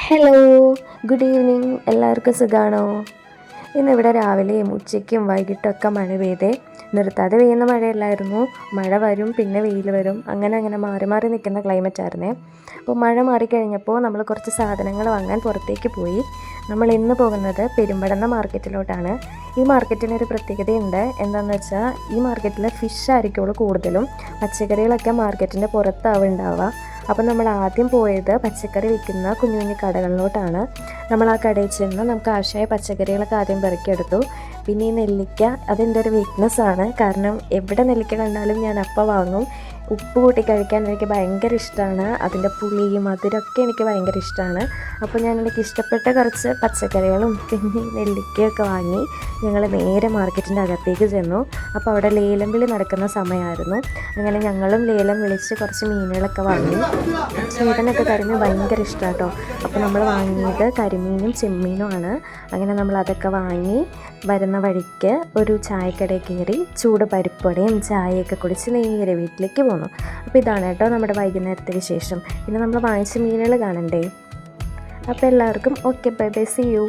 Hello, good evening. എല്ലാവർക്കും സുഖമാണോ? ഇന്നിവിടെ രാവിലെയും ഉച്ചയ്ക്കും വൈകിട്ടൊക്കെ മഴ പെയ്തേ. നിർത്താതെ പെയ്യുന്ന മഴയല്ലായിരുന്നു. മഴ വരും, പിന്നെ വെയിൽ വരും, അങ്ങനെ മാറി മാറി നിൽക്കുന്ന ക്ലൈമറ്റ് ആയിരുന്നേ. അപ്പോൾ മഴ മാറിക്കഴിഞ്ഞപ്പോൾ നമ്മൾ കുറച്ച് സാധനങ്ങൾ വാങ്ങാൻ പുറത്തേക്ക് പോയി. നമ്മൾ ഇന്ന് പോകുന്നത് പെരുമ്പടന്ന മാർക്കറ്റിലോട്ടാണ്. ഈ മാർക്കറ്റിനൊരു പ്രത്യേകതയുണ്ട്. എന്താണെന്ന് വെച്ചാൽ ഈ മാർക്കറ്റിൽ ഫിഷ് ആയിരിക്കുള്ളൂ കൂടുതലും. പച്ചക്കറികളൊക്കെ മാർക്കറ്റിൻ്റെ പുറത്താവും ഉണ്ടാവുക. അപ്പം നമ്മൾ ആദ്യം പോയത് പച്ചക്കറി വിൽക്കുന്ന കുഞ്ഞു കുഞ്ഞു കടകളിലോട്ടാണ്. നമ്മൾ ആ കടയിൽ ചെന്ന് നമുക്ക് ആവശ്യമായ പച്ചക്കറികളൊക്കെ ആദ്യം പെറുക്കിയെടുത്തു. പിന്നെ ഈ നെല്ലിക്ക, അതെൻ്റെ ഒരു വീക്ക്നെസ്സാണ്. കാരണം എവിടെ നെല്ലിക്ക കണ്ടാലും ഞാൻ അപ്പം വാങ്ങും. ഉപ്പ് കൂട്ടി കഴിക്കാൻ എനിക്ക് ഭയങ്കര ഇഷ്ടമാണ്. അതിൻ്റെ പുളിയും മധുരമൊക്കെ എനിക്ക് ഭയങ്കര ഇഷ്ടമാണ്. അപ്പോൾ എനിക്ക് ഇഷ്ടപ്പെട്ട കുറച്ച് പച്ചക്കറികളും പിന്നെ നെല്ലിക്കയൊക്കെ വാങ്ങി ഞങ്ങൾ നേരെ മാർക്കറ്റിൻ്റെ അകത്തേക്ക് ചെന്നു. അപ്പോൾ അവിടെ ലേലം വിളി നടക്കുന്ന സമയമായിരുന്നു. അങ്ങനെ ഞങ്ങളും ലേലം വിളിച്ച് കുറച്ച് മീനുകളൊക്കെ വാങ്ങി. ചേട്ടനൊക്കെ കരിമീൻ ഭയങ്കര ഇഷ്ടമാണ് കേട്ടോ. അപ്പോൾ നമ്മൾ വാങ്ങിയത് കരിമീനും ചെമ്മീനുമാണ്. അങ്ങനെ നമ്മൾ അതൊക്കെ വാങ്ങി വരുന്ന വഴിക്ക് ഒരു ചായക്കടയിൽ കയറി ചൂട് പരിപ്പുവടയും ചായയൊക്കെ കുടിച്ച് നേരെ വീട്ടിലേക്ക് പോന്നു. അപ്പോൾ ഇതാണ് കേട്ടോ നമ്മുടെ വൈകുന്നേരത്തെ വിശേഷം. പിന്നെ നമ്മൾ വാങ്ങിച്ച മീനുകൾ കാണണ്ടേ. അപ്പോൾ എല്ലാവർക്കും okay, bye bye, see U.